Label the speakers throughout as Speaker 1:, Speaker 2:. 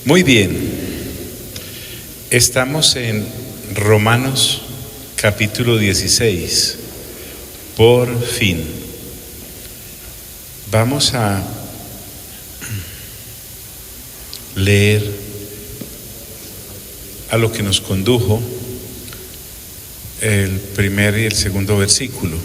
Speaker 1: Muy bien, estamos en Romanos capítulo 16, por fin. Vamos a leer a lo que nos condujo el primer y el segundo versículo.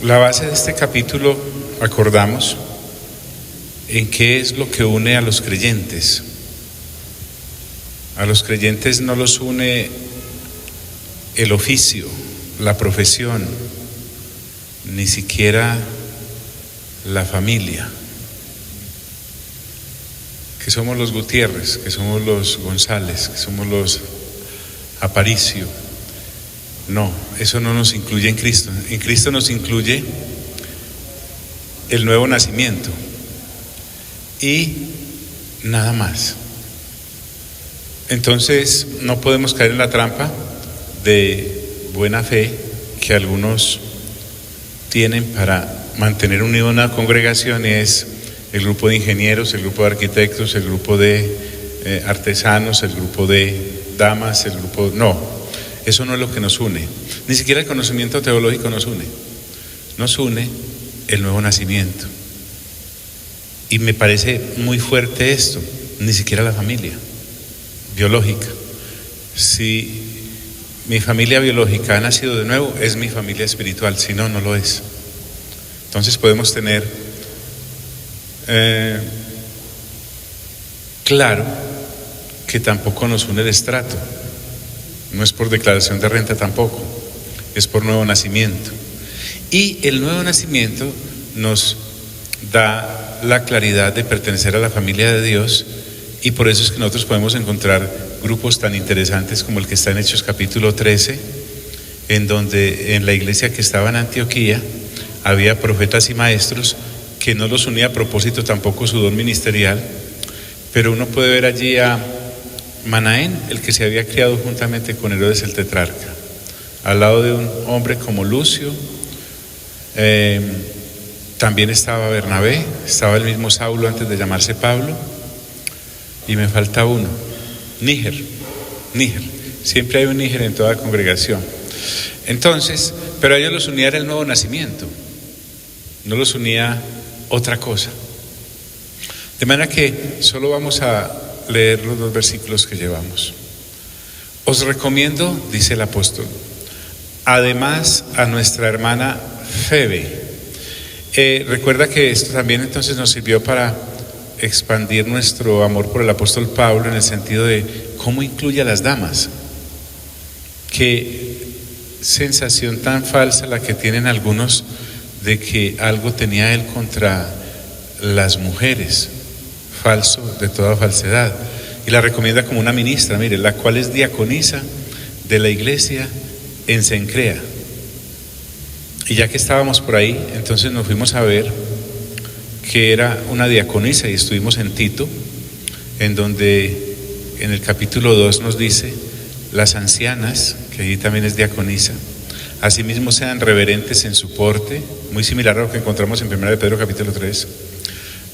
Speaker 1: La base de este capítulo, acordamos, en qué es lo que une a los creyentes. A los creyentes no los une el oficio, la profesión, ni siquiera la familia. Que somos los Gutiérrez, que somos los González, que somos los Aparicio. No, eso no nos incluye en Cristo. En Cristo nos incluye el nuevo nacimiento y nada más. Entonces no podemos caer en la trampa de buena fe que algunos tienen para mantener unido una congregación, y es el grupo de ingenieros, el grupo de arquitectos, el grupo de artesanos, el grupo de damas, el grupo... No. Eso no es lo que nos une. Ni siquiera el conocimiento teológico nos une. Nos une el nuevo nacimiento. Y me parece muy fuerte esto. Ni siquiera la familia biológica. Si mi familia biológica ha nacido de nuevo, es mi familia espiritual. Si no, no lo es. Entonces podemos tener claro que tampoco nos une el estrato. No es por declaración de renta tampoco, es por nuevo nacimiento. Y el nuevo nacimiento nos da la claridad de pertenecer a la familia de Dios, y por eso es que nosotros podemos encontrar grupos tan interesantes como el que está en Hechos capítulo 13, en donde en la iglesia que estaba en Antioquía había profetas y maestros que no los unía a propósito tampoco su don ministerial, pero uno puede ver allí a Manaén, el que se había criado juntamente con Herodes el tetrarca, al lado de un hombre como Lucio. También estaba Bernabé, estaba el mismo Saulo antes de llamarse Pablo, y me falta uno, Níger. Siempre hay un Níger en toda congregación. Entonces, pero a ellos los unía el nuevo nacimiento, no los unía otra cosa. De manera que solo vamos a leer los dos versículos que llevamos. Os recomiendo, dice el apóstol, además a nuestra hermana Febe. Recuerda que esto también entonces nos sirvió para expandir nuestro amor por el apóstol Pablo, en el sentido de cómo incluye a las damas. Qué sensación tan falsa la que tienen algunos de que algo tenía él contra las mujeres. Falso de toda falsedad. Y la recomienda como una ministra, mire, la cual es diaconisa de la iglesia en Cencrea. Y ya que estábamos por ahí, entonces nos fuimos a ver que era una diaconisa, y estuvimos en Tito, en donde en el capítulo 2 nos dice: las ancianas, que allí también es diaconisa, asimismo sean reverentes en su porte, muy similar a lo que encontramos en 1 de Pedro capítulo 3,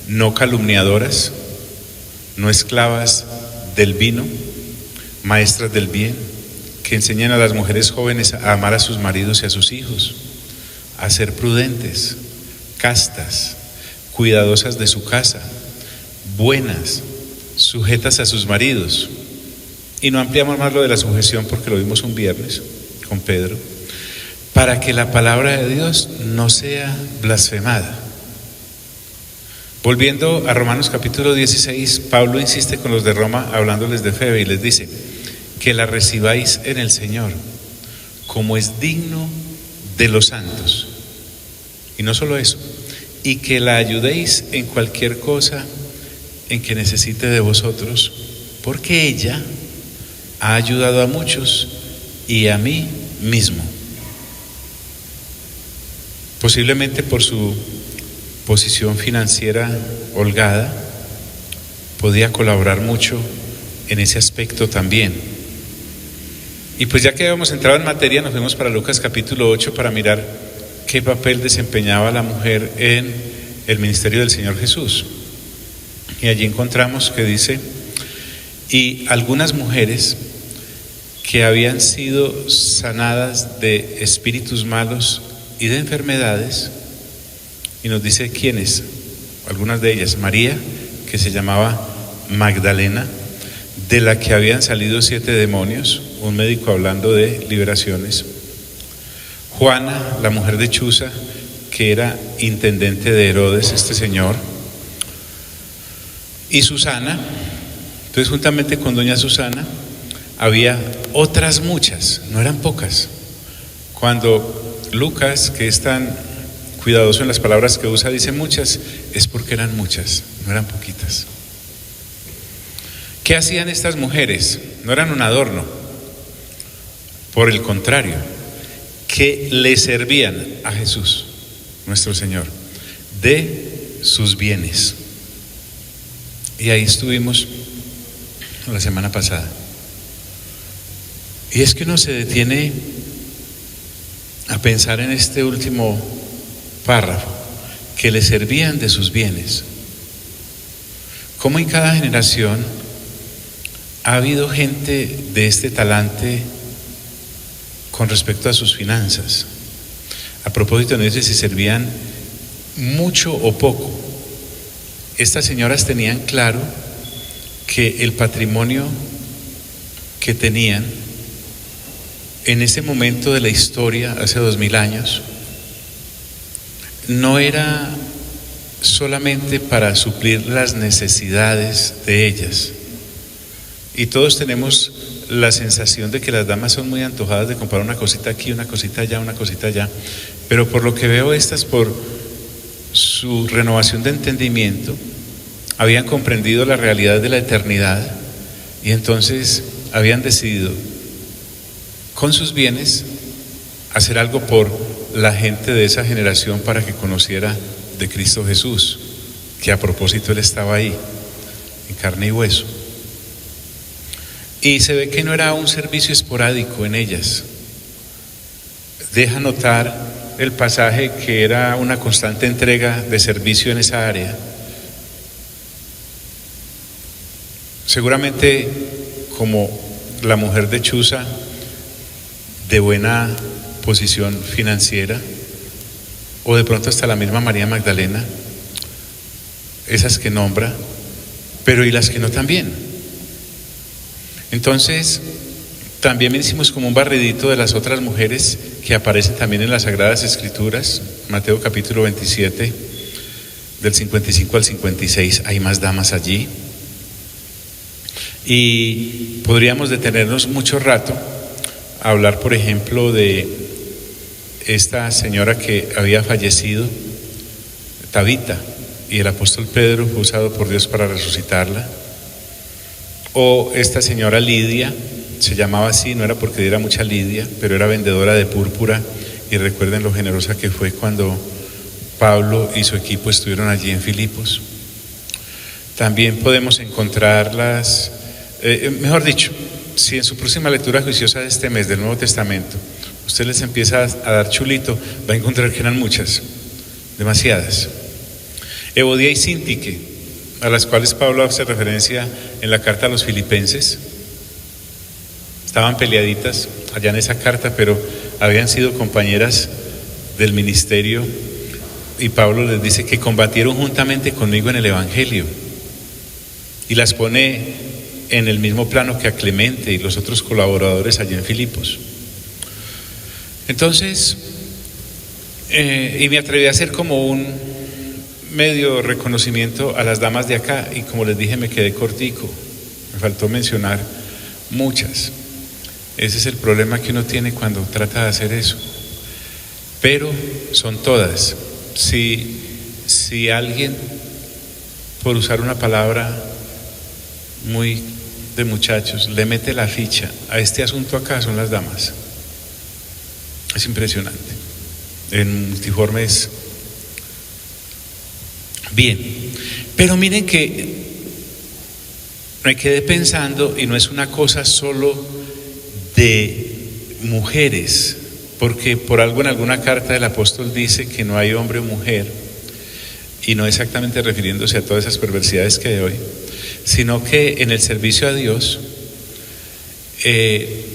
Speaker 1: no calumniadoras, no esclavas del vino, maestras del bien, que enseñan a las mujeres jóvenes a amar a sus maridos y a sus hijos, a ser prudentes, castas, cuidadosas de su casa, buenas, sujetas a sus maridos. Y no ampliamos más lo de la sujeción porque lo vimos un viernes con Pedro, para que la palabra de Dios no sea blasfemada. Volviendo a Romanos capítulo 16, Pablo insiste con los de Roma hablándoles de Febe y les dice que la recibáis en el Señor como es digno de los santos. Y no solo eso, y que la ayudéis en cualquier cosa en que necesite de vosotros, porque ella ha ayudado a muchos y a mí mismo. Posiblemente por su posición financiera holgada, podía colaborar mucho en ese aspecto también. Y pues ya que habíamos entrado en materia, nos fuimos para Lucas capítulo 8 para mirar qué papel desempeñaba la mujer en el ministerio del Señor Jesús. Y allí encontramos que dice: y algunas mujeres que habían sido sanadas de espíritus malos y de enfermedades, y nos dice quiénes, algunas de ellas: María, que se llamaba Magdalena, de la que habían salido 7 demonios, un médico hablando de liberaciones; Juana, la mujer de Chuza, que era intendente de Herodes, este señor; y Susana. Entonces, juntamente con doña Susana había otras muchas, no eran pocas. Cuando Lucas, que es tan cuidadoso en las palabras que usa, dice muchas, es porque eran muchas, no eran poquitas. ¿Qué hacían estas mujeres? No eran un adorno, por el contrario, que le servían a Jesús, nuestro Señor, de sus bienes. Y ahí estuvimos la semana pasada. Y es que uno se detiene a pensar en este último párrafo, que le servían de sus bienes. Como en cada generación ha habido gente de este talante con respecto a sus finanzas. A propósito, no dice si servían mucho o poco. Estas señoras tenían claro que el patrimonio que tenían en ese momento de la historia, hace 2000 años, no era solamente para suplir las necesidades de ellas. Y todos tenemos la sensación de que las damas son muy antojadas de comprar una cosita aquí, una cosita allá, una cosita allá, pero por lo que veo, estas, por su renovación de entendimiento, habían comprendido la realidad de la eternidad y entonces habían decidido con sus bienes hacer algo por la gente de esa generación para que conociera de Cristo Jesús, que a propósito Él estaba ahí, en carne y hueso. Y se ve que no era un servicio esporádico en ellas. Deja notar el pasaje que era una constante entrega de servicio en esa área. Seguramente, como la mujer de Chuza, de buena posición financiera, o de pronto hasta la misma María Magdalena, esas que nombra, pero y las que no también. Entonces, también hicimos como un barridito de las otras mujeres que aparecen también en las Sagradas Escrituras. Mateo capítulo 27, del 55 al 56, hay más damas allí. Y podríamos detenernos mucho rato a hablar, por ejemplo, de esta señora que había fallecido, Tabita, y el apóstol Pedro fue usado por Dios para resucitarla. O esta señora Lidia, se llamaba así, no era porque diera mucha lidia, pero era vendedora de púrpura, y recuerden lo generosa que fue cuando Pablo y su equipo estuvieron allí en Filipos. También podemos encontrarlas, mejor dicho, si en su próxima lectura juiciosa de este mes del Nuevo Testamento usted les empieza a dar chulito, va a encontrar que eran muchas, demasiadas. Evodia y Síntique, a las cuales Pablo hace referencia en la carta a los Filipenses, estaban peleaditas allá en esa carta, pero habían sido compañeras del ministerio, y Pablo les dice que combatieron juntamente conmigo en el Evangelio, y las pone en el mismo plano que a Clemente y los otros colaboradores allí en Filipos. Entonces, y me atreví a hacer como un medio reconocimiento a las damas de acá, y como les dije, me quedé cortico, me faltó mencionar muchas. Ese es el problema que uno tiene cuando trata de hacer eso, pero son todas. Si alguien, por usar una palabra muy de muchachos, le mete la ficha a este asunto acá, son las damas. Es impresionante. En multiformes. Bien, pero miren que me quedé pensando, y no es una cosa solo de mujeres, porque por algo en alguna carta el apóstol dice que no hay hombre o mujer, y no exactamente refiriéndose a todas esas perversidades que hay hoy, sino que en el servicio a Dios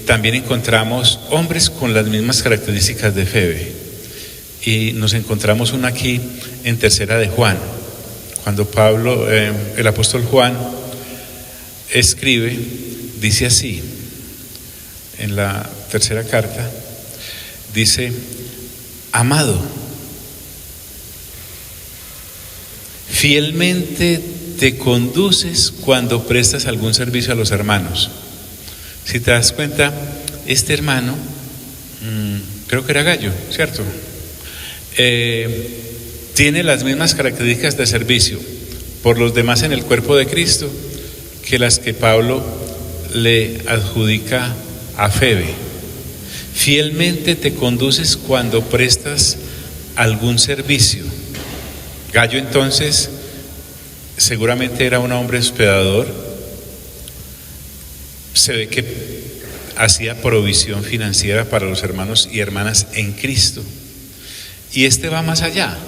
Speaker 1: también encontramos hombres con las mismas características de Febe, y nos encontramos una aquí en Tercera de Juan, cuando Pablo, el apóstol Juan escribe, dice así, en la tercera carta, dice: amado, fielmente te conduces cuando prestas algún servicio a los hermanos. Si te das cuenta, este hermano, creo que era Gallo, ¿cierto? Tiene las mismas características de servicio por los demás en el cuerpo de Cristo que las que Pablo le adjudica a Febe. Fielmente te conduces cuando prestas algún servicio. Gallo entonces seguramente era un hombre hospedador, se ve que hacía provisión financiera para los hermanos y hermanas en Cristo, y este va más allá.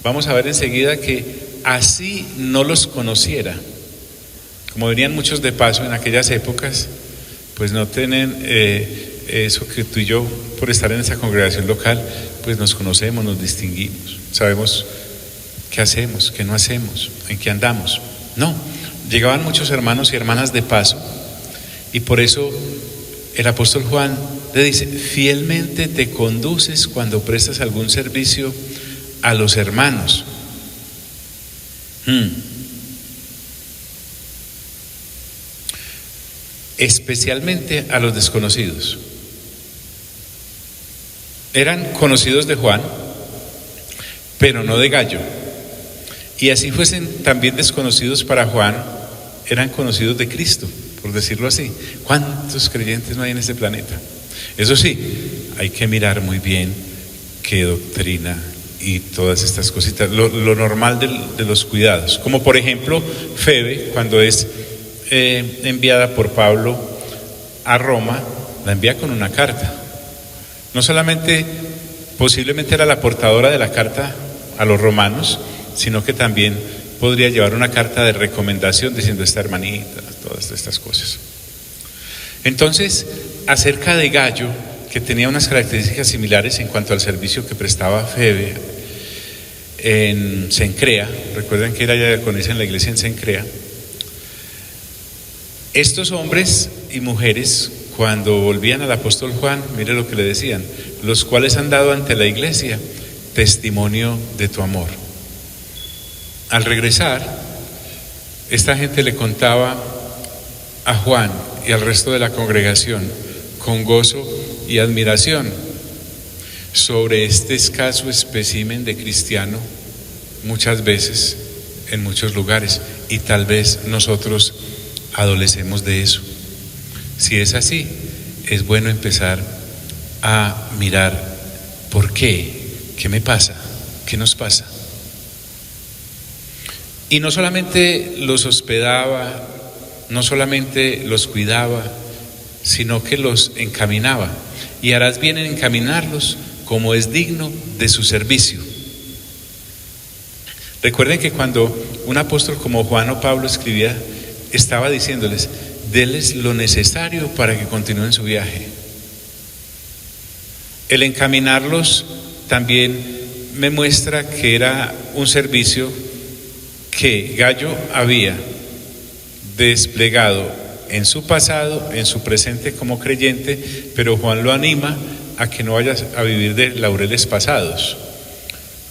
Speaker 1: Vamos a ver enseguida que así no los conociera, como venían muchos de paso en aquellas épocas, pues no tienen eso que tú y yo, por estar en esa congregación local, pues nos conocemos, nos distinguimos, sabemos qué hacemos, qué no hacemos, en qué andamos. No, llegaban muchos hermanos y hermanas de paso, y por eso el apóstol Juan le dice: fielmente te conduces cuando prestas algún servicio a los hermanos. Especialmente a los desconocidos. Eran conocidos de Juan, pero no de Gallo. Y así fuesen también desconocidos para Juan, eran conocidos de Cristo, por decirlo así. ¿Cuántos creyentes no hay en este planeta? Eso sí, hay que mirar muy bien qué doctrina y todas estas cositas, lo normal de los cuidados. Como por ejemplo Febe, cuando es enviada por Pablo a Roma, la envía con una carta. No solamente, posiblemente era la portadora de la carta a los romanos, sino que también podría llevar una carta de recomendación diciendo: esta hermanita, todas estas cosas. Entonces, acerca de Gallo, que tenía unas características similares en cuanto al servicio que prestaba Febe en Cencrea, recuerden que era ya diaconisa en la iglesia en Cencrea. Estos hombres y mujeres, cuando volvían al apóstol Juan, mire lo que le decían: los cuales han dado ante la iglesia testimonio de tu amor. Al regresar, esta gente le contaba a Juan y al resto de la congregación con gozo y admiración sobre este escaso espécimen de cristiano, muchas veces en muchos lugares, y tal vez nosotros adolecemos de eso. Si es así, es bueno empezar a mirar por qué me pasa, qué nos pasa. Y no solamente los hospedaba, no solamente los cuidaba, sino que los encaminaba. Y harás bien en encaminarlos como es digno de su servicio. Recuerden que cuando un apóstol como Juan o Pablo escribía, estaba diciéndoles: denles lo necesario para que continúen su viaje. El encaminarlos también me muestra que era un servicio que Gallo había desplegado en su pasado, en su presente como creyente, pero Juan lo anima a que no vayas a vivir de laureles pasados,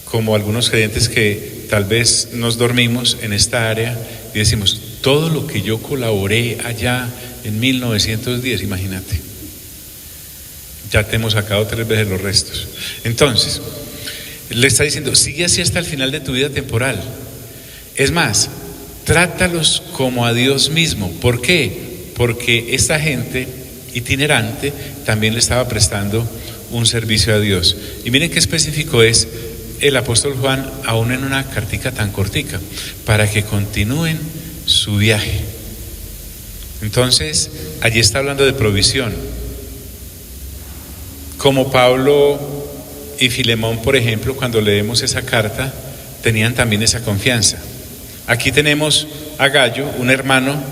Speaker 1: como algunos creyentes que tal vez nos dormimos en esta área y decimos: todo lo que yo colaboré allá en 1910, imagínate, ya te hemos sacado 3 veces los restos. Entonces, le está diciendo: sigue así hasta el final de tu vida temporal. Es más, trátalos como a Dios mismo. ¿Por qué? Porque esta gente itinerante también le estaba prestando un servicio a Dios. Y miren qué específico es el apóstol Juan, aún en una cartica tan cortica: para que continúen su viaje. Entonces, allí está hablando de provisión. como Pablo y Filemón, por ejemplo, cuando leemos esa carta, tenían también esa confianza. Aquí tenemos a Gayo, un hermano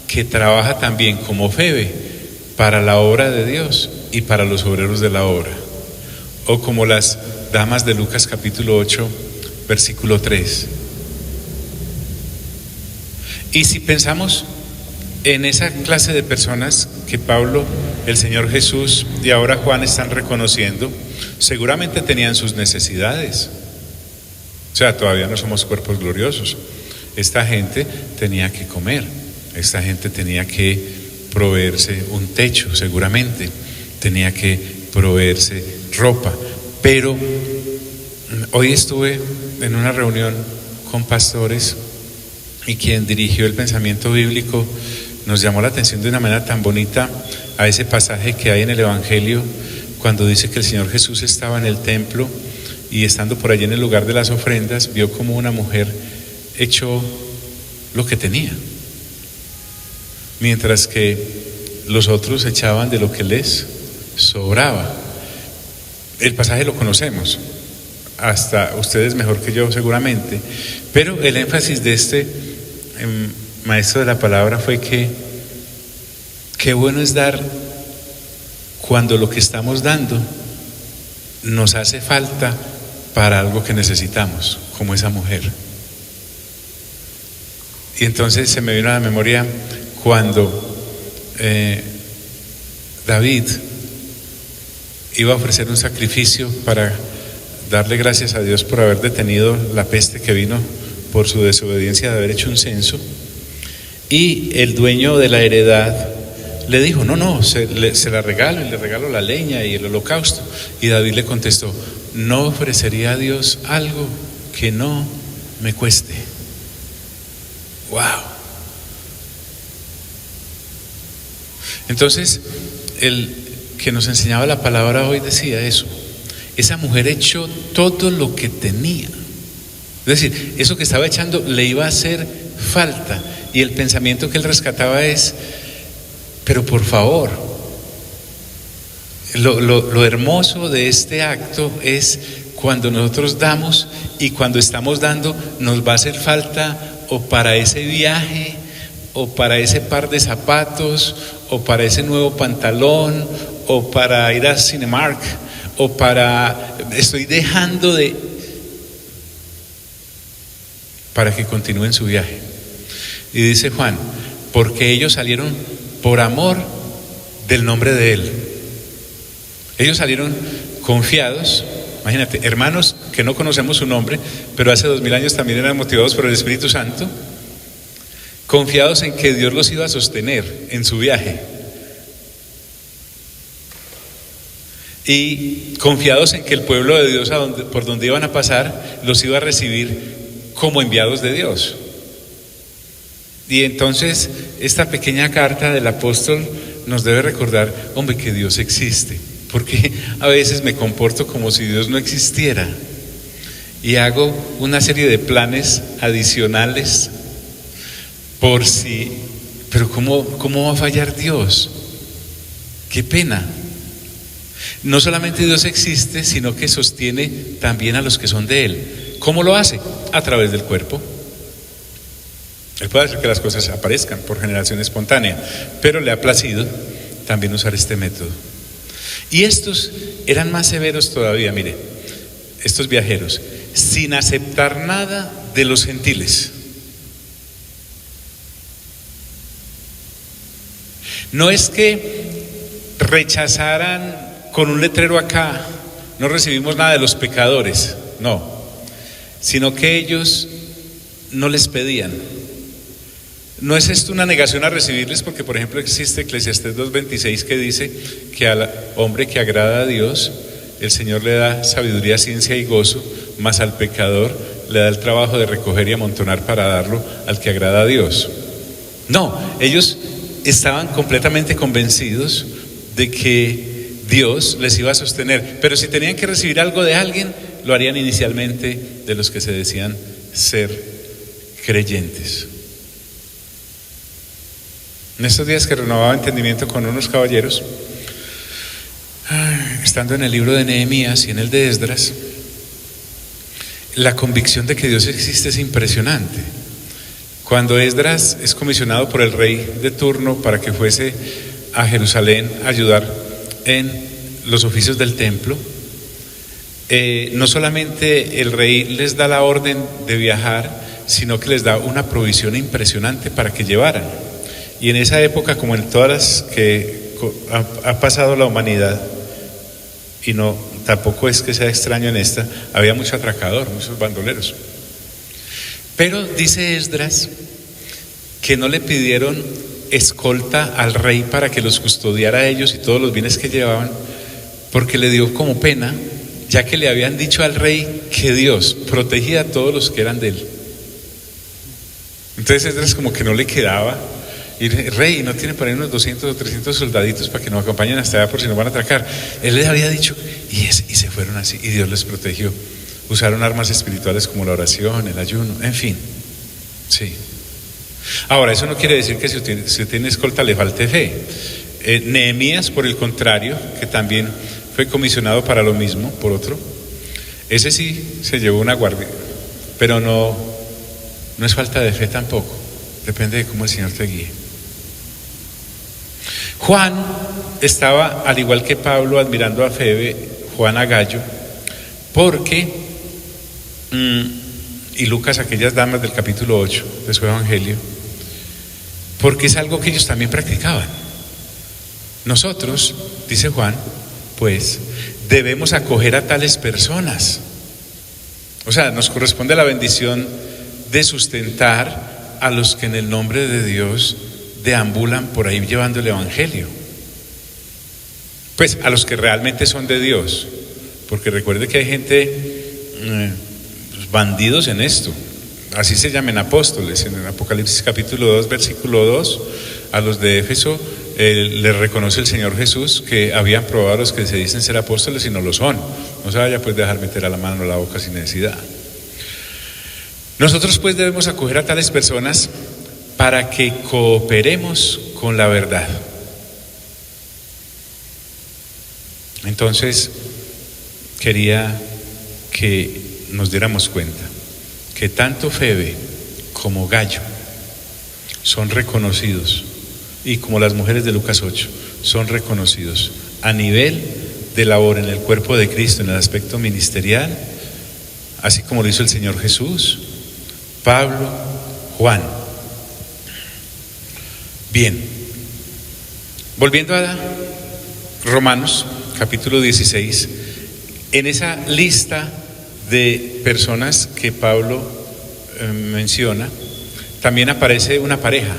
Speaker 1: que trabaja también como Febe para la obra de Dios y para los obreros de la obra. O como las damas de Lucas capítulo 8, versículo 3. Y si pensamos en esa clase de personas que Pablo, el Señor Jesús y ahora Juan están reconociendo, seguramente tenían sus necesidades. O sea, todavía no somos cuerpos gloriosos. Esta gente tenía que comer, esta gente tenía que proveerse un techo, seguramente, tenía que proveerse ropa. Pero hoy estuve en una reunión con pastores y quien dirigió el pensamiento bíblico nos llamó la atención de una manera tan bonita a ese pasaje que hay en el Evangelio cuando dice que el Señor Jesús estaba en el templo y estando por allí en el lugar de las ofrendas vio como una mujer echó lo que tenía, mientras que los otros echaban de lo que les sobraba. El pasaje lo conocemos, hasta ustedes mejor que yo seguramente, pero el énfasis de este maestro de la palabra fue que qué bueno es dar cuando lo que estamos dando nos hace falta para algo que necesitamos, como esa mujer. Y entonces se me vino a la memoria cuando David iba a ofrecer un sacrificio para darle gracias a Dios por haber detenido la peste que vino por su desobediencia de haber hecho un censo, y el dueño de la heredad le dijo, no, se la regalo, y le regalo la leña y el holocausto. Y David le contestó, no ofrecería a Dios algo que no me cueste. ¡Wow! Entonces, el que nos enseñaba la palabra hoy decía eso. Esa mujer echó todo lo que tenía. Es decir, eso que estaba echando le iba a hacer falta. Y el pensamiento que él rescataba es, pero por favor, lo hermoso de este acto es cuando nosotros damos y cuando estamos dando nos va a hacer falta o para ese viaje, o para ese par de zapatos, o para ese nuevo pantalón, o para ir a Cinemark, o para, estoy dejando para que continúen su viaje. Y dice Juan, porque ellos salieron por amor del nombre de Él. Ellos salieron confiados. Imagínate, hermanos que no conocemos su nombre, pero hace 2000 años también eran motivados por el Espíritu Santo, confiados en que Dios los iba a sostener en su viaje y confiados en que el pueblo de Dios por donde iban a pasar los iba a recibir como enviados de Dios. Y entonces esta pequeña carta del apóstol nos debe recordar, hombre, que Dios existe, porque a veces me comporto como si Dios no existiera y hago una serie de planes adicionales por si, pero ¿cómo va a fallar Dios? Qué pena. No solamente Dios existe, sino que sostiene también a los que son de Él. ¿Cómo lo hace? A través del cuerpo. Él puede hacer que las cosas aparezcan por generación espontánea, pero le ha placido también usar este método. Y estos eran más severos todavía, mire, estos viajeros, sin aceptar nada de los gentiles. No es que rechazaran con un letrero acá, no recibimos nada de los pecadores, no, sino que ellos no les pedían. No es esto una negación a recibirles, porque por ejemplo existe Eclesiastés 2:26 que dice que al hombre que agrada a Dios, el Señor le da sabiduría, ciencia y gozo, mas al pecador le da el trabajo de recoger y amontonar para darlo al que agrada a Dios. No, ellos estaban completamente convencidos de que Dios les iba a sostener, pero si tenían que recibir algo de alguien, lo harían inicialmente de los que se decían ser creyentes. En estos días que renovaba entendimiento con unos caballeros, estando en el libro de Nehemías y en el de Esdras, la convicción de que Dios existe es impresionante. Cuando Esdras es comisionado por el rey de turno para que fuese a Jerusalén a ayudar en los oficios del templo, no solamente el rey les da la orden de viajar, sino que les da una provisión impresionante para que llevaran. Y en esa época, como en todas las que ha pasado la humanidad, y no, tampoco es que sea extraño en esta, había mucho atracador, muchos bandoleros. Pero dice Esdras que no le pidieron escolta al rey para que los custodiara a ellos y todos los bienes que llevaban, porque le dio como pena, ya que le habían dicho al rey que Dios protegía a todos los que eran de él. Entonces Esdras como que no le quedaba, y el rey no tiene para ir unos 200 o 300 soldaditos para que nos acompañen hasta allá por si nos van a atracar. Él les había dicho, y se fueron así, y Dios les protegió. Usaron armas espirituales como la oración, el ayuno, en fin. Sí. Ahora, eso no quiere decir que si usted tiene escolta le falte fe. Nehemías, por el contrario, que también fue comisionado para lo mismo, por otro, ese sí se llevó una guardia, pero no es falta de fe tampoco, depende de cómo el Señor te guíe. Juan estaba, al igual que Pablo, admirando a Febe, Juan a Gallo, porque, y Lucas, aquellas damas del capítulo 8 de su evangelio, porque es algo que ellos también practicaban. Nosotros, dice Juan, pues debemos acoger a tales personas. O sea, nos corresponde la bendición de sustentar a los que en el nombre de Dios deambulan por ahí llevando el evangelio. Pues a los que realmente son de Dios, porque recuerde que hay gente, bandidos en esto, así se llaman apóstoles. En el Apocalipsis capítulo 2, versículo 2, a los de Éfeso les reconoce el Señor Jesús que habían probado a los que se dicen ser apóstoles y no lo son. No se vaya pues dejar meter a la mano a la boca sin necesidad. Nosotros pues debemos acoger a tales personas para que cooperemos con la verdad. Entonces, quería que nos diéramos cuenta que tanto Febe como Gallo son reconocidos, y como las mujeres de Lucas 8, son reconocidos a nivel de labor en el cuerpo de Cristo, en el aspecto ministerial, así como lo hizo el Señor Jesús, Pablo, Juan. Bien, volviendo a Romanos capítulo 16, en esa lista de personas que Pablo menciona, también aparece una pareja.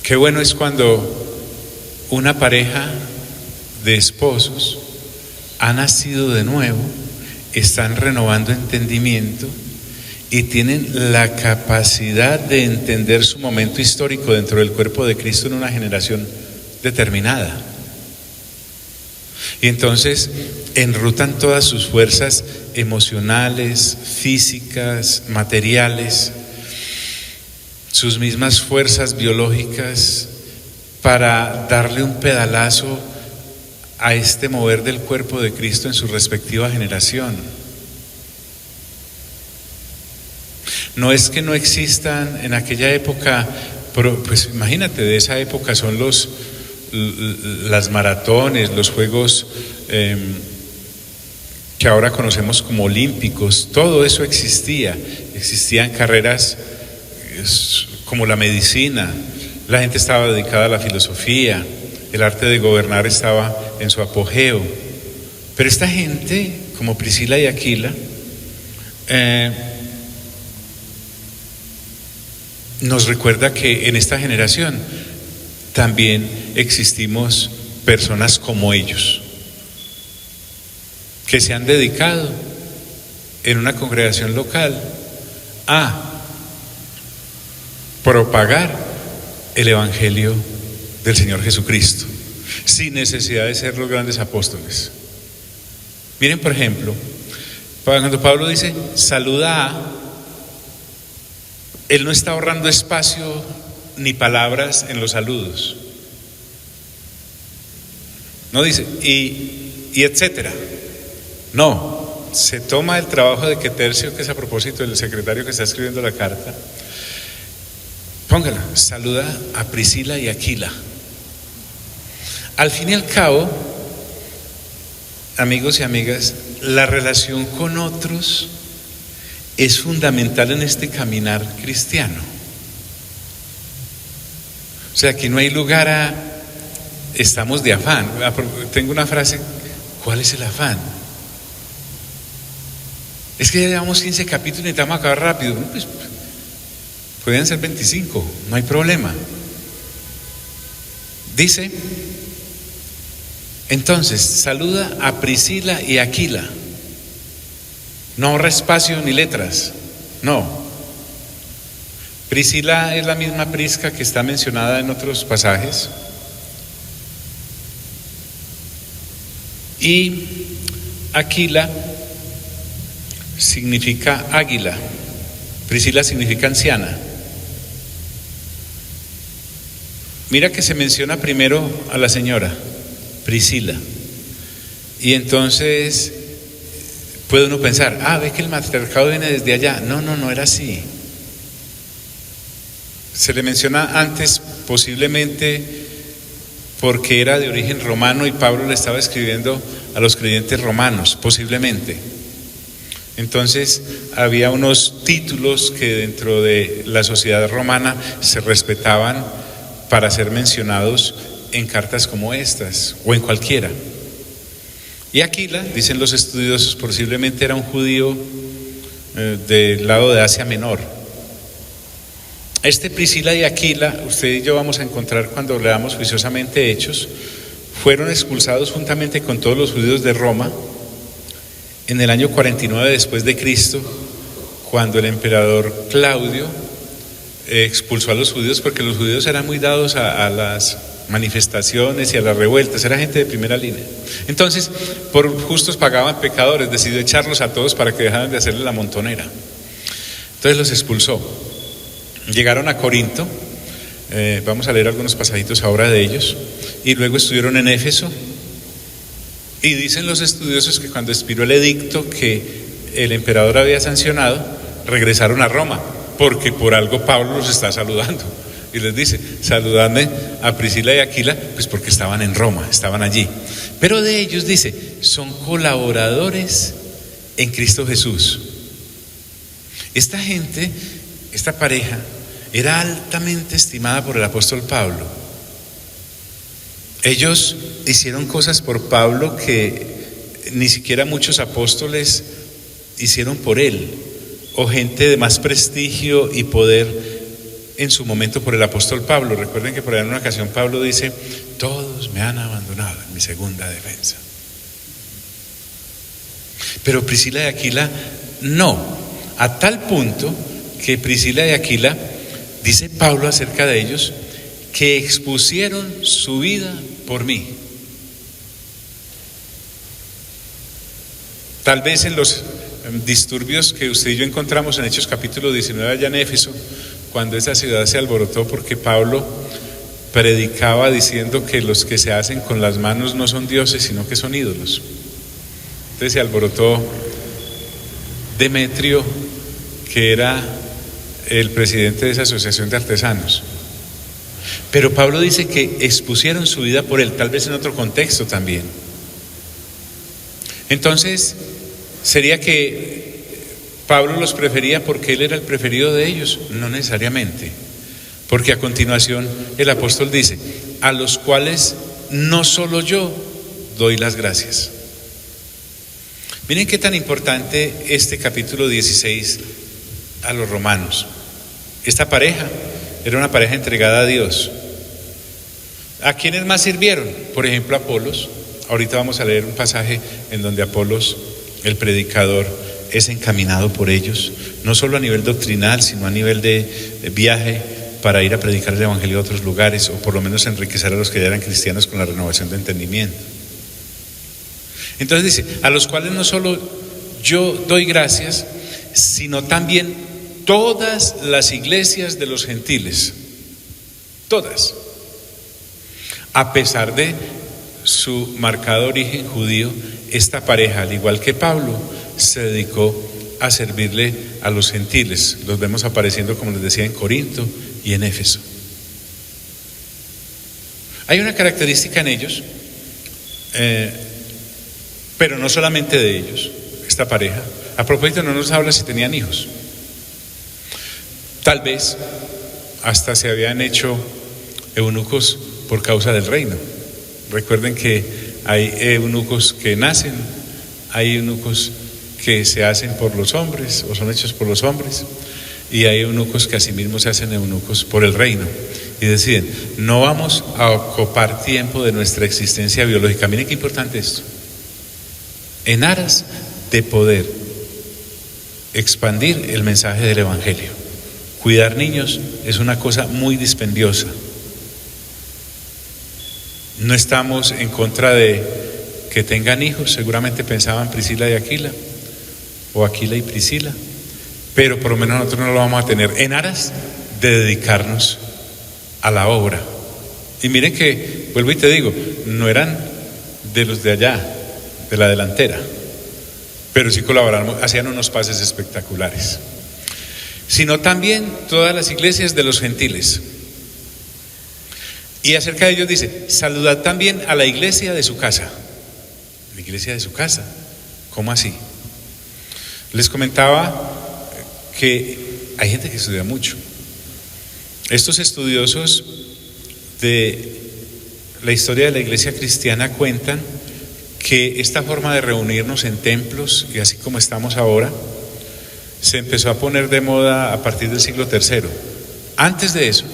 Speaker 1: Qué bueno es cuando una pareja de esposos ha nacido de nuevo, están renovando entendimiento y tienen la capacidad de entender su momento histórico dentro del cuerpo de Cristo en una generación determinada. Y entonces enrutan todas sus fuerzas emocionales, físicas, materiales, sus mismas fuerzas biológicas para darle un pedalazo a este mover del cuerpo de Cristo en su respectiva generación. No es que no existan en aquella época, pues imagínate, de esa época son las maratones, los juegos que ahora conocemos como olímpicos, todo eso existía. Existían carreras como la medicina, la gente estaba dedicada a la filosofía, el arte de gobernar estaba en su apogeo. Pero esta gente, como Priscila y Aquila, nos recuerda que en esta generación también existimos personas como ellos, que se han dedicado en una congregación local a propagar el evangelio del Señor Jesucristo, sin necesidad de ser los grandes apóstoles. Miren, por ejemplo, cuando Pablo dice saluda a, él no está ahorrando espacio ni palabras en los saludos. No dice, y etcétera. No, se toma el trabajo de que Tercio, que es a propósito del secretario que está escribiendo la carta, póngala, saluda a Priscila y Aquila. Al fin y al cabo, amigos y amigas, la relación con otros es fundamental en este caminar cristiano. O sea, aquí no hay lugar a estamos de afán. Tengo una frase, ¿cuál es el afán? Es que ya llevamos 15 capítulos y necesitamos acabar rápido. Pues, podrían ser 25, no hay problema. Dice, entonces, saluda a Priscila y Aquila. No ahorra espacio ni letras, no. Priscila es la misma Prisca que está mencionada en otros pasajes. Y Aquila significa águila. Priscila significa anciana. Mira que se menciona primero a la señora Priscila. Y entonces puede uno pensar, ve que el matriarcado viene desde allá. No era así. Se le menciona antes posiblemente porque era de origen romano y Pablo le estaba escribiendo a los creyentes romanos, posiblemente. Entonces había unos títulos que dentro de la sociedad romana se respetaban para ser mencionados en cartas como estas o en cualquiera. Y Aquila, dicen los estudiosos, posiblemente era un judío del lado de Asia Menor. Priscila y Aquila, usted y yo vamos a encontrar cuando leamos juiciosamente Hechos, fueron expulsados juntamente con todos los judíos de Roma en el año 49 después de Cristo, cuando el emperador Claudio expulsó a los judíos, porque los judíos eran muy dados a las manifestaciones y a las revueltas, era gente de primera línea. Entonces, por justos pagaban pecadores, decidió echarlos a todos para que dejaran de hacerle la montonera. Entonces los expulsó. Llegaron a Corinto, vamos a leer algunos pasajitos ahora de ellos, y luego estuvieron en Éfeso. Y dicen los estudiosos que cuando expiró el edicto que el emperador había sancionado, regresaron a Roma, porque por algo Pablo los está saludando. Y les dice, saludadme a Priscila y Aquila, pues porque estaban en Roma, estaban allí. Pero de ellos dice, son colaboradores en Cristo Jesús. Esta gente, esta pareja, era altamente estimada por el apóstol Pablo. Ellos hicieron cosas por Pablo que ni siquiera muchos apóstoles hicieron por él, o gente de más prestigio y poder en su momento por el apóstol Pablo. Recuerden que por ahí en una ocasión Pablo dice, todos me han abandonado en mi segunda defensa. Pero Priscila y Aquila no, a tal punto que Priscila y Aquila, dice Pablo acerca de ellos, que expusieron su vida por mí. Tal vez en los disturbios que usted y yo encontramos en Hechos capítulo 19 allá en Éfeso, cuando esa ciudad se alborotó porque Pablo predicaba diciendo que los que se hacen con las manos no son dioses sino que son ídolos. Entonces se alborotó Demetrio, que era el presidente de esa asociación de artesanos. Pero Pablo dice que expusieron su vida por él, tal vez en otro contexto también. Entonces, ¿sería que Pablo los prefería porque él era el preferido de ellos? No necesariamente, porque a continuación el apóstol dice, a los cuales no solo yo doy las gracias. Miren qué tan importante este capítulo 16 a los romanos. Esta pareja era una pareja entregada a Dios. ¿A quiénes más sirvieron? Por ejemplo, Apolos. Ahorita vamos a leer un pasaje en donde Apolos, el predicador, es encaminado por ellos, no solo a nivel doctrinal, sino a nivel de viaje para ir a predicar el evangelio a otros lugares, o por lo menos enriquecer a los que ya eran cristianos con la renovación de entendimiento. Entonces dice, a los cuales no solo yo doy gracias, sino también todas las iglesias de los gentiles, todas, a pesar de su marcado origen judío, esta pareja, al igual que Pablo, se dedicó a servirle a los gentiles. Los vemos apareciendo, como les decía, en Corinto y en Éfeso. Hay una característica en ellos, pero no solamente de ellos, esta pareja. A propósito, no nos habla si tenían hijos. Tal vez hasta se habían hecho eunucos por causa del reino. Recuerden que hay eunucos que nacen, hay eunucos que se hacen por los hombres o son hechos por los hombres, y hay eunucos que asimismo se hacen eunucos por el reino y deciden: no vamos a ocupar tiempo de nuestra existencia biológica. Miren qué importante esto, en aras de poder expandir el mensaje del evangelio. Cuidar niños es una cosa muy dispendiosa. No estamos en contra de que tengan hijos, seguramente pensaban Priscila y Aquila, o Aquila y Priscila, pero por lo menos nosotros no lo vamos a tener, en aras de dedicarnos a la obra. Y miren que, vuelvo y te digo, no eran de los de allá, de la delantera, pero sí colaboraron, hacían unos pases espectaculares. Sino también todas las iglesias de los gentiles. Y acerca de ellos dice: saludad también a la iglesia de su casa. La iglesia de su casa, ¿cómo así? Les comentaba que hay gente que estudia mucho. Estos estudiosos de la historia de la iglesia cristiana cuentan que esta forma de reunirnos en templos, y así como estamos ahora, se empezó a poner de moda a partir del siglo III. Antes de eso,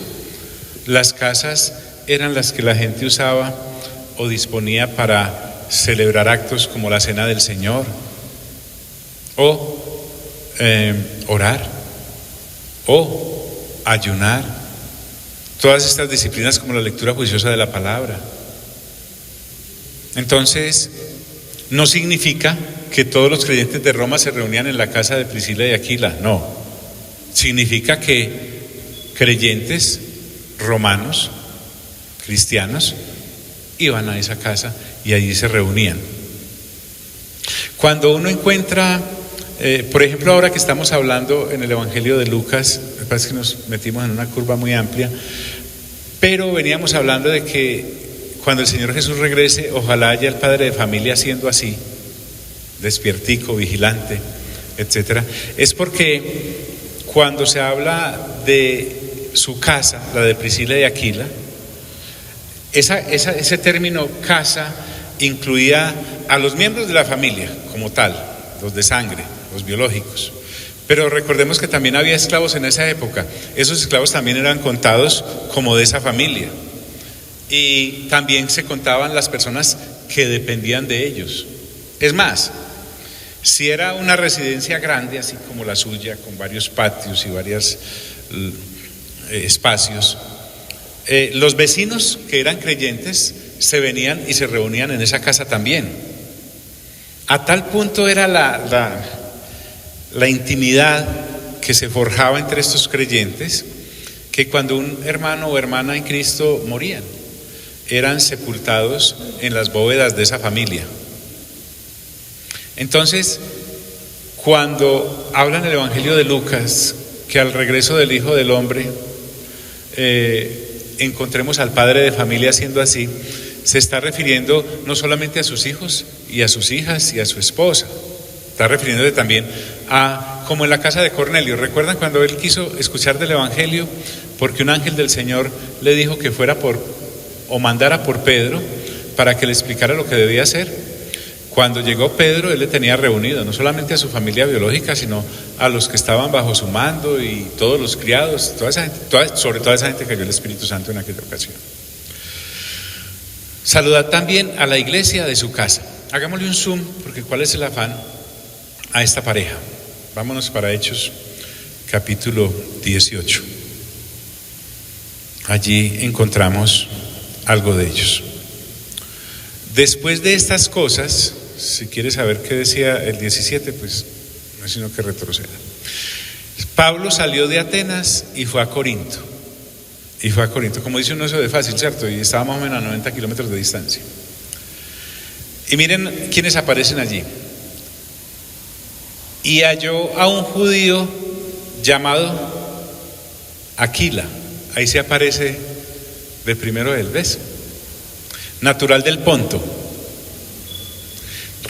Speaker 1: las casas eran las que la gente usaba o disponía para celebrar actos como la Cena del Señor, o orar, o ayunar. Todas estas disciplinas como la lectura juiciosa de la palabra. Entonces, no significa que todos los creyentes de Roma se reunían en la casa de Priscila y Aquila, no. Significa que creyentes romanos, cristianos, iban a esa casa y allí se reunían. Cuando uno encuentra, por ejemplo, ahora que estamos hablando en el Evangelio de Lucas, me parece que nos metimos en una curva muy amplia, pero veníamos hablando de que cuando el Señor Jesús regrese, ojalá haya el padre de familia siendo así, despiertico, vigilante, etcétera. Es porque cuando se habla de su casa, la de Priscila y Aquila, ese término casa incluía a los miembros de la familia como tal, los de sangre, los biológicos. Pero recordemos que también había esclavos en esa época. Esos esclavos también eran contados como de esa familia. Y también se contaban las personas que dependían de ellos. Es más, si era una residencia grande, así como la suya, con varios patios y varios espacios, los vecinos que eran creyentes se venían y se reunían en esa casa también. A tal punto era la intimidad que se forjaba entre estos creyentes, que cuando un hermano o hermana en Cristo morían, eran sepultados en las bóvedas de esa familia. Entonces, cuando habla en el Evangelio de Lucas que al regreso del Hijo del Hombre encontremos al padre de familia siendo así, se está refiriendo no solamente a sus hijos y a sus hijas y a su esposa, está refiriéndose también a, como en la casa de Cornelio. ¿Recuerdan cuando él quiso escuchar del Evangelio? Porque un ángel del Señor le dijo que fuera o mandara por Pedro para que le explicara lo que debía hacer. Cuando llegó Pedro, él le tenía reunido no solamente a su familia biológica, sino a los que estaban bajo su mando y todos los criados, toda esa gente, sobre toda esa gente cayó el Espíritu Santo en aquella ocasión. Saludad también a la iglesia de su casa. Hagámosle un zoom, porque ¿cuál es el afán a esta pareja? Vámonos para Hechos, capítulo 18. Allí encontramos algo de ellos. Después de estas cosas, si quieres saber qué decía el 17, pues no es sino que retroceda. Pablo salió de Atenas y fue a Corinto. Como dice uno, eso de fácil, ¿cierto? Y estaba más o menos a 90 kilómetros de distancia. Y miren quiénes aparecen allí. Y halló a un judío llamado Aquila. Ahí se aparece de primero él, ¿ves? Natural del Ponto,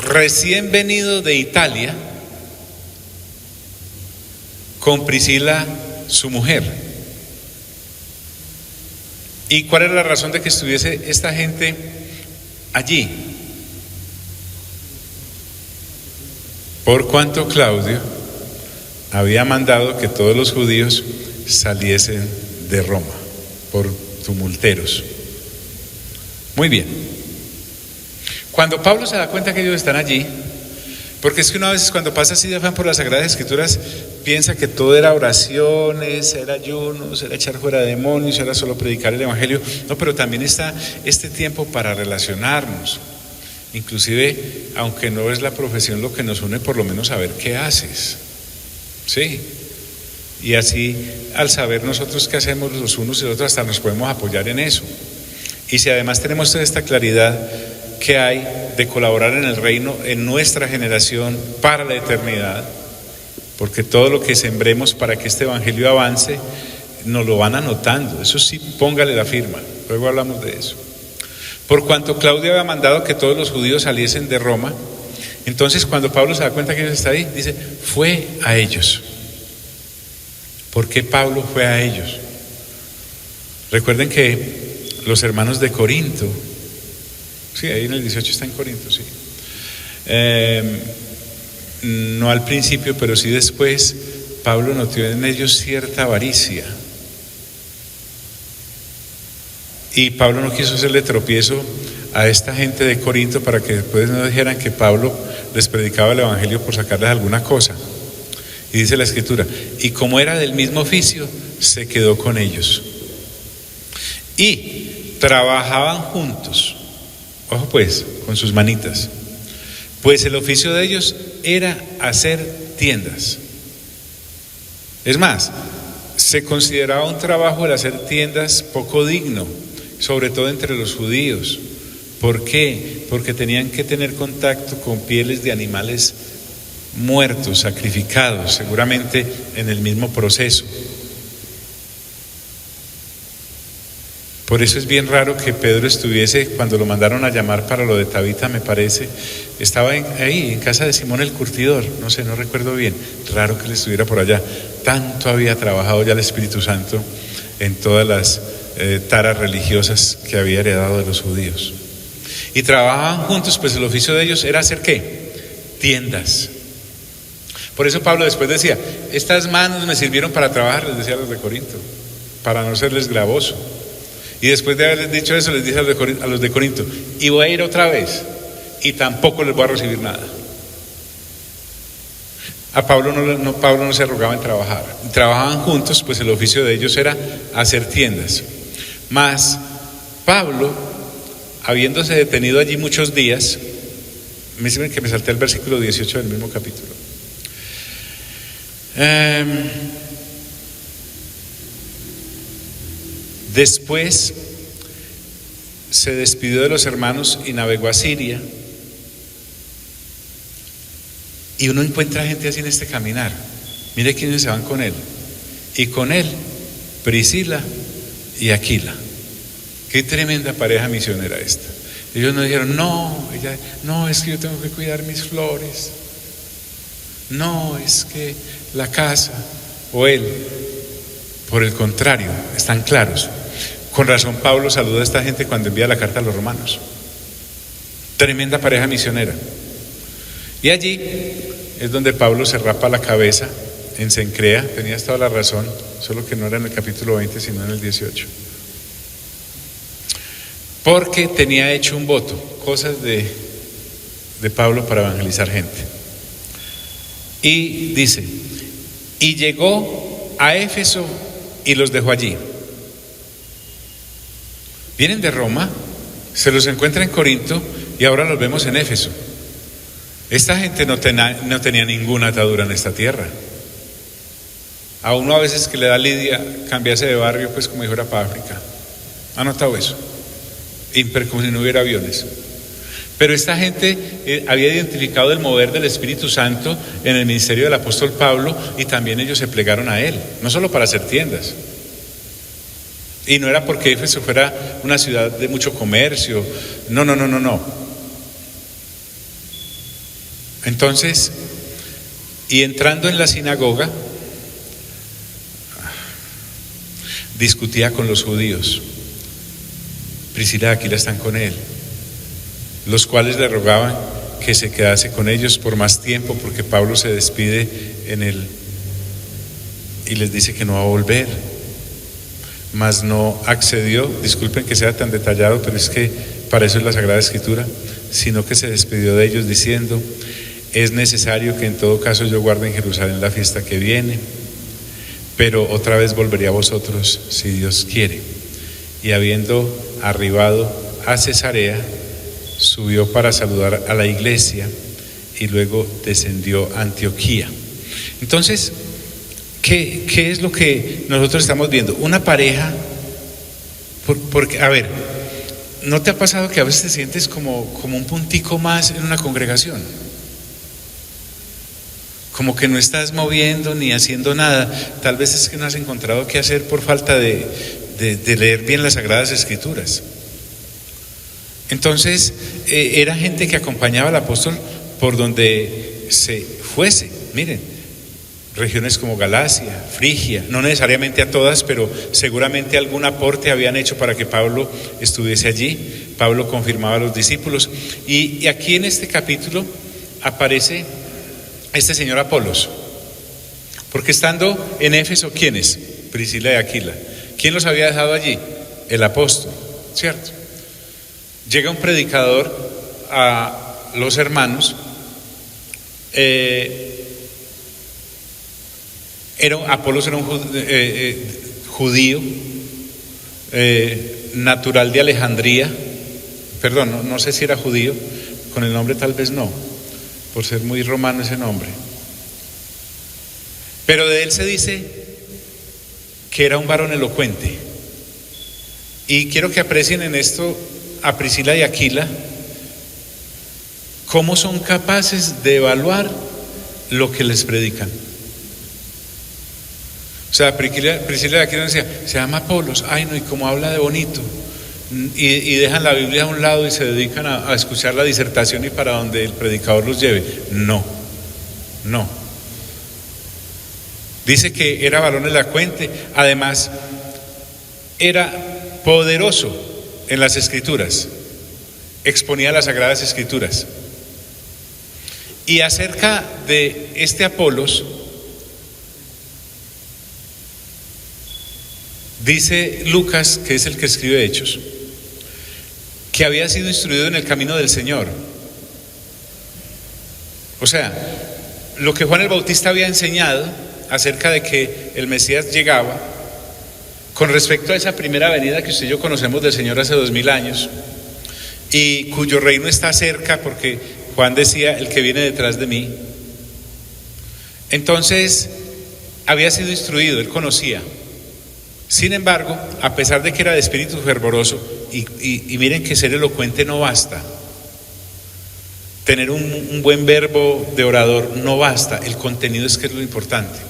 Speaker 1: recién venido de Italia, con Priscila, su mujer. ¿Y cuál era la razón de que estuviese esta gente allí? Por cuanto Claudio había mandado que todos los judíos saliesen de Roma por tumulteros. Muy bien. Cuando Pablo se da cuenta que ellos están allí, porque es que una vez cuando pasa así de afán por las Sagradas Escrituras, piensa que todo era oraciones, era ayunos, era echar fuera demonios, era solo predicar el Evangelio. No, pero también está este tiempo para relacionarnos. Inclusive, aunque no es la profesión lo que nos une, por lo menos saber qué haces. Sí. Y así, al saber nosotros qué hacemos los unos y los otros, hasta nos podemos apoyar en eso. Y si además tenemos toda esta claridad que hay de colaborar en el reino, en nuestra generación, para la eternidad, porque todo lo que sembremos para que este evangelio avance, nos lo van anotando. Eso sí, póngale la firma. Luego hablamos de eso. Por cuanto Claudio había mandado que todos los judíos saliesen de Roma, entonces cuando Pablo se da cuenta que ellos están ahí, dice, fue a ellos. ¿Por qué Pablo fue a ellos? Recuerden que los hermanos de Corinto, sí, ahí en el 18 está en Corinto, sí. No al principio, pero sí después, Pablo notó en ellos cierta avaricia. Y Pablo no quiso hacerle tropiezo a esta gente de Corinto para que después no dijeran que Pablo les predicaba el evangelio por sacarles alguna cosa. Y dice la Escritura, y como era del mismo oficio, se quedó con ellos. Y trabajaban juntos, ojo pues, con sus manitas, pues el oficio de ellos era hacer tiendas. Es más, se consideraba un trabajo el hacer tiendas poco digno, sobre todo entre los judíos. ¿Por qué? Porque tenían que tener contacto con pieles de animales muertos, sacrificados, seguramente en el mismo proceso. Por eso es bien raro que Pedro estuviese, cuando lo mandaron a llamar para lo de Tabita, me parece, estaba ahí en casa de Simón el Curtidor, no sé, no recuerdo bien, raro que él estuviera por allá. Tanto había trabajado ya el Espíritu Santo en todas las taras religiosas que había heredado de los judíos. Y trabajaban juntos, pues el oficio de ellos era hacer ¿qué? Tiendas. Por eso Pablo después decía, estas manos me sirvieron para trabajar, les decía a los de Corinto, para no serles gravoso. Y después de haberles dicho eso, les dice a los de Corinto, y voy a ir otra vez, y tampoco les voy a recibir nada. A Pablo no se arrogaba en trabajar. Trabajaban juntos, pues el oficio de ellos era hacer tiendas. Mas Pablo, habiéndose detenido allí muchos días, me dicen que me salté el versículo 18 del mismo capítulo. Después se despidió de los hermanos y navegó a Siria. Y uno encuentra gente así en este caminar. Mire quiénes se van con él. Y con él, Priscila y Aquila. Qué tremenda pareja misionera esta. Ellos no dijeron, no, es que yo tengo que cuidar mis flores. No, es que la casa o él. Por el contrario, están claros. Con razón Pablo saluda a esta gente cuando envía la carta a los romanos. Tremenda pareja misionera. Y allí es donde Pablo se rapa la cabeza en Cencrea. Tenías toda la razón, solo que no era en el capítulo 20 sino en el 18. Porque tenía hecho un voto, cosas de Pablo para evangelizar gente. Y dice, y llegó a Éfeso y los dejó allí. Vienen de Roma, se los encuentra en Corinto y ahora los vemos en Éfeso. Esta gente no tenía ninguna atadura en esta tierra. A uno a veces que le da lidia cambiarse de barrio, pues como si fuera para África. ¿Ha notado eso? Como si no hubiera aviones. Pero esta gente había identificado el mover del Espíritu Santo en el ministerio del apóstol Pablo y también ellos se plegaron a él, no solo para hacer tiendas. Y no era porque Éfeso fuera una ciudad de mucho comercio, no. Entonces, y entrando en la sinagoga, discutía con los judíos. Priscila y Aquila están con él, los cuales le rogaban que se quedase con ellos por más tiempo, porque Pablo se despide y les dice que no va a volver. Mas no accedió. Disculpen que sea tan detallado, pero es que para eso es la Sagrada Escritura. Sino que se despidió de ellos diciendo: es necesario que en todo caso yo guarde en Jerusalén la fiesta que viene, pero otra vez volveré a vosotros si Dios quiere. Y habiendo arribado a Cesarea, subió para saludar a la iglesia y luego descendió a Antioquía. Entonces, ¿qué es lo que nosotros estamos viendo? Una pareja, porque, a ver, ¿no te ha pasado que a veces te sientes como un puntico más en una congregación? Como que no estás moviendo ni haciendo nada. Tal vez es que no has encontrado qué hacer por falta de leer bien las Sagradas Escrituras. Entonces, era gente que acompañaba al apóstol por donde se fuese. Miren, regiones como Galacia, Frigia, no necesariamente a todas, pero seguramente algún aporte habían hecho para que Pablo estuviese allí. Pablo confirmaba a los discípulos. Y aquí en este capítulo aparece este señor Apolos, porque estando en Éfeso, ¿quiénes? Priscila y Aquila. ¿Quién los había dejado allí? El apóstol, ¿cierto? Llega un predicador a los hermanos. Apolos era un judío, natural de Alejandría. Perdón, no sé si era judío, con el nombre tal vez no, por ser muy romano ese nombre. Pero de él se dice que era un varón elocuente. Y quiero que aprecien en esto a Priscila y Aquila, cómo son capaces de evaluar lo que les predican. O sea, Priscila y Aquila decía, se llama Apolos, ay no, y cómo habla de bonito. Y dejan la Biblia a un lado y se dedican a escuchar la disertación y para donde el predicador los lleve. No. Dice que era varón elocuente, además era poderoso en las Escrituras, exponía las Sagradas Escrituras. Y acerca de este Apolos, dice Lucas, que es el que escribe Hechos, que había sido instruido en el camino del Señor. O sea, lo que Juan el Bautista había enseñado acerca de que el Mesías llegaba, con respecto a esa primera venida que usted y yo conocemos del Señor hace 2000 años, y cuyo reino está cerca, porque Juan decía, el que viene detrás de mí. Entonces, había sido instruido, él conocía. Sin embargo, a pesar de que era de espíritu fervoroso, y miren que ser elocuente no basta, tener un buen verbo de orador no basta, el contenido es que es lo importante.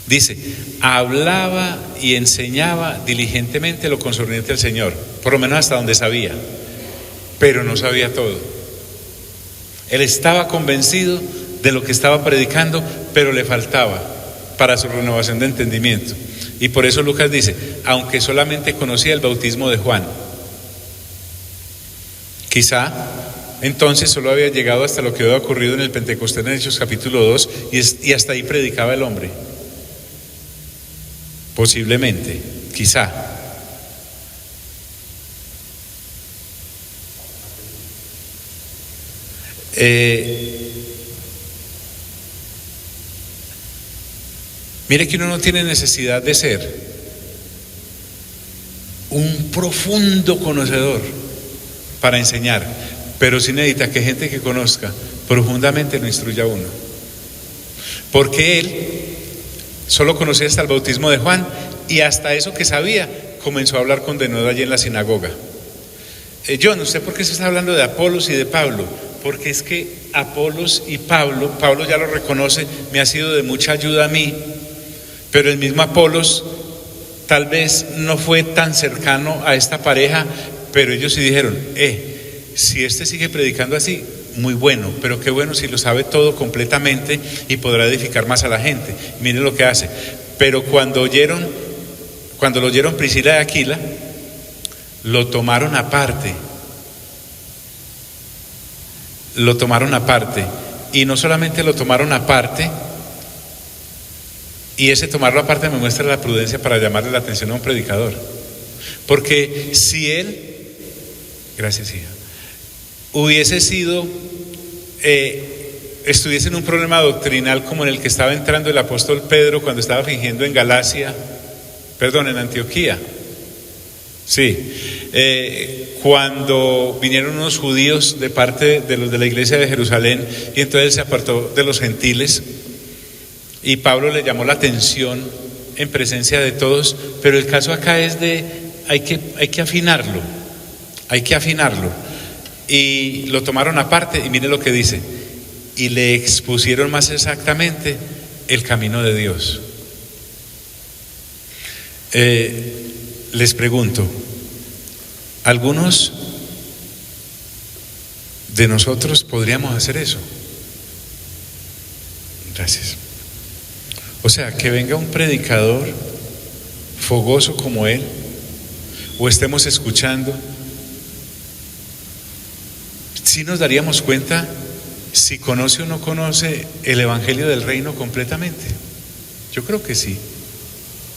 Speaker 1: Dice, hablaba y enseñaba diligentemente lo concerniente al Señor, por lo menos hasta donde sabía, pero no sabía todo. Él estaba convencido de lo que estaba predicando, pero le faltaba para su renovación de entendimiento. Y por eso Lucas dice, aunque solamente conocía el bautismo de Juan, quizá entonces solo había llegado hasta lo que había ocurrido en el Pentecostés en Hechos capítulo 2 y hasta ahí predicaba el hombre. Posiblemente, quizá. Mire que uno no tiene necesidad de ser un profundo conocedor para enseñar, pero sí necesita que gente que conozca profundamente lo instruya a uno. Porque él solo conocía hasta el bautismo de Juan y hasta eso que sabía comenzó a hablar con denuedo allí en la sinagoga. John, ¿usted por qué se está hablando de Apolos y de Pablo? Porque es que Apolos y Pablo ya lo reconoce, me ha sido de mucha ayuda a mí, pero el mismo Apolos tal vez no fue tan cercano a esta pareja, pero ellos sí dijeron, si este sigue predicando así, muy bueno, pero qué bueno si lo sabe todo completamente y podrá edificar más a la gente. Miren lo que hace. Pero cuando lo oyeron Priscila y Aquila, lo tomaron aparte. Y no solamente lo tomaron aparte, y ese tomarlo aparte me muestra la prudencia para llamarle la atención a un predicador. Porque si él, gracias hija, hubiese sido, estuviese en un problema doctrinal como en el que estaba entrando el apóstol Pedro cuando estaba fingiendo en en Antioquía. Sí, cuando vinieron unos judíos de parte de los de la iglesia de Jerusalén, y entonces él se apartó de los gentiles, y Pablo le llamó la atención en presencia de todos, pero el caso acá es hay que afinarlo, y lo tomaron aparte, y mire lo que dice, y le expusieron más exactamente el camino de Dios. Les pregunto, ¿algunos de nosotros podríamos hacer eso? Gracias. O sea, que venga un predicador fogoso como él, o estemos escuchando, ¿sí nos daríamos cuenta si conoce o no conoce el evangelio del reino completamente? Yo creo que sí.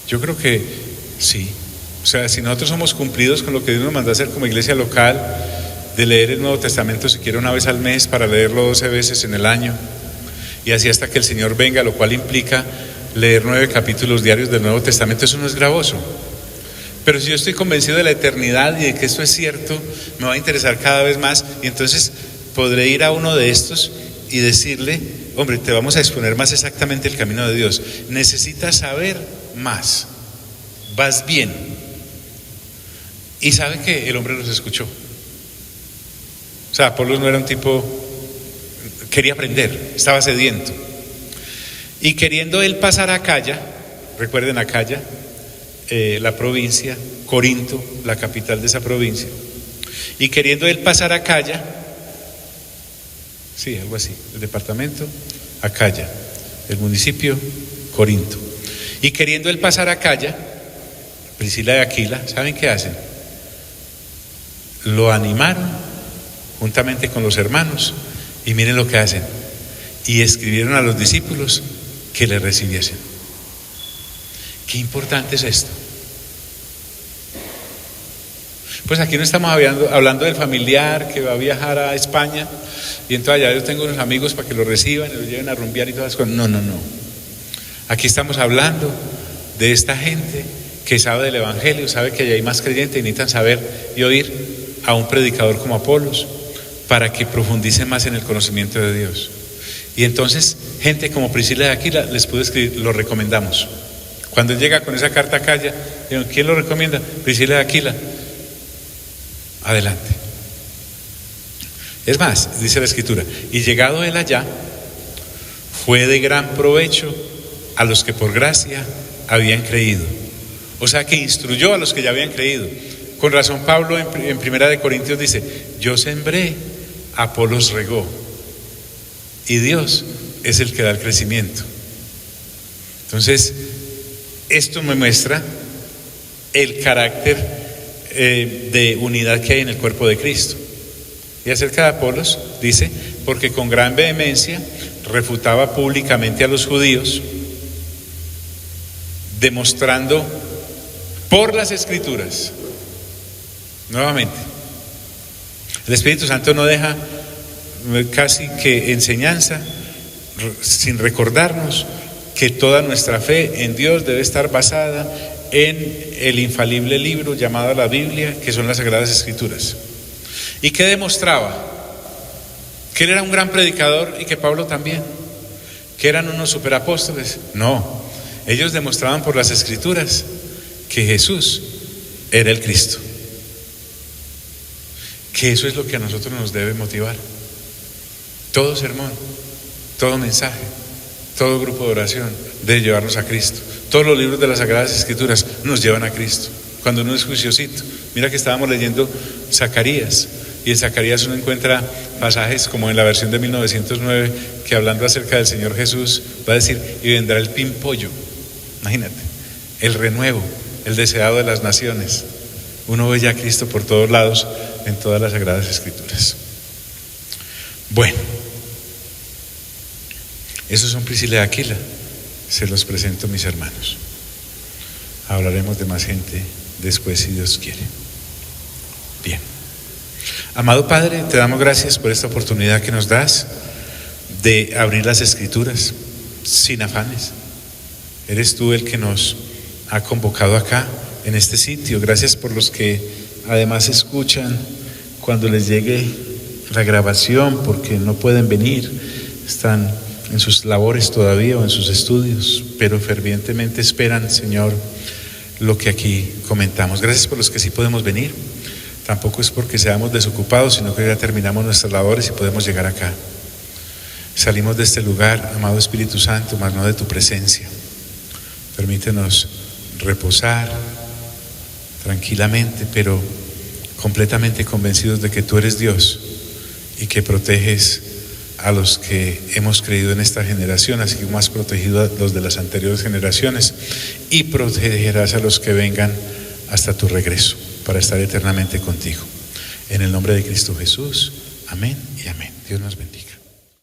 Speaker 1: Yo creo que sí. O sea, si nosotros somos cumplidos con lo que Dios nos mandó a hacer como iglesia local, de leer el Nuevo Testamento siquiera una vez al mes, para leerlo 12 veces en el año, y así hasta que el Señor venga, lo cual implica leer 9 capítulos diarios del Nuevo Testamento, eso no es gravoso. Pero si yo estoy convencido de la eternidad y de que esto es cierto, me va a interesar cada vez más, y entonces podré ir a uno de estos y decirle, hombre, te vamos a exponer más exactamente el camino de Dios. Necesitas saber más. Vas bien. Y sabe que el hombre los escuchó. O sea, Apolos no era un tipo, quería aprender, estaba sediento. Y queriendo él pasar a Acaya, recuerden Acaya, la provincia, Corinto, la capital de esa provincia, y queriendo él pasar a Acaya, sí, algo así, el departamento Acaya, el municipio Corinto, y queriendo él pasar a Acaya, Priscila y Aquila, ¿saben qué hacen? Lo animaron juntamente con los hermanos, y miren lo que hacen, y escribieron a los discípulos que le recibiesen. Qué importante es esto. Pues aquí no estamos hablando del familiar que va a viajar a España y entonces allá yo tengo unos amigos para que lo reciban y lo lleven a rumbear y todas las cosas. No. Aquí estamos hablando de esta gente que sabe del evangelio, sabe que allá hay más creyentes y necesitan saber y oír a un predicador como Apolos para que profundice más en el conocimiento de Dios. Y entonces gente como Priscila y Aquila les pudo escribir, lo recomendamos. Cuando él llega con esa carta a Acaya, ¿quién lo recomienda? Priscila y Aquila. Adelante. Es más, dice la escritura, y llegado él allá, fue de gran provecho a los que por gracia habían creído. O sea que instruyó a los que ya habían creído. Con razón Pablo en Primera de Corintios dice, yo sembré, Apolos regó, y Dios es el que da el crecimiento. Entonces, esto me muestra el carácter de unidad que hay en el cuerpo de Cristo. Y acerca de Apolos dice, porque con gran vehemencia refutaba públicamente a los judíos, demostrando por las Escrituras, nuevamente, el Espíritu Santo no deja casi que enseñanza sin recordarnos que toda nuestra fe en Dios debe estar basada en el infalible libro llamado la Biblia, que son las Sagradas Escrituras. ¿Y qué demostraba? Que él era un gran predicador y que Pablo también, que eran unos superapóstoles. No, ellos demostraban por las Escrituras que Jesús era el Cristo. que eso es lo que a nosotros nos debe motivar. Todo sermón, todo mensaje, todo grupo de oración debe llevarnos a Cristo. Todos los libros de las Sagradas Escrituras nos llevan a Cristo. Cuando uno es juiciosito, mira que estábamos leyendo Zacarías, y en Zacarías uno encuentra pasajes como en la versión de 1909 que hablando acerca del Señor Jesús va a decir: y vendrá el pimpollo. Imagínate, el renuevo, el deseado de las naciones. Uno ve ya a Cristo por todos lados en todas las Sagradas Escrituras. Bueno, esos son Priscila y Aquila, se los presento, mis hermanos. Hablaremos de más gente después, si Dios quiere. Bien. Amado Padre, te damos gracias por esta oportunidad que nos das de abrir las Escrituras sin afanes. Eres tú el que nos ha convocado acá, en este sitio. Gracias por los que además escuchan cuando les llegue la grabación, porque no pueden venir, están en sus labores todavía o en sus estudios, pero fervientemente esperan, Señor, lo que aquí comentamos. Gracias por los que sí podemos venir. Tampoco es porque seamos desocupados, sino que ya terminamos nuestras labores y podemos llegar acá. Salimos de este lugar, amado Espíritu Santo, mas no de tu presencia. Permítenos reposar tranquilamente, pero completamente convencidos de que tú eres Dios y que proteges a los que hemos creído en esta generación, así como has protegido a los de las anteriores generaciones, y protegerás a los que vengan hasta tu regreso para estar eternamente contigo. En el nombre de Cristo Jesús, amén y amén. Dios nos bendiga.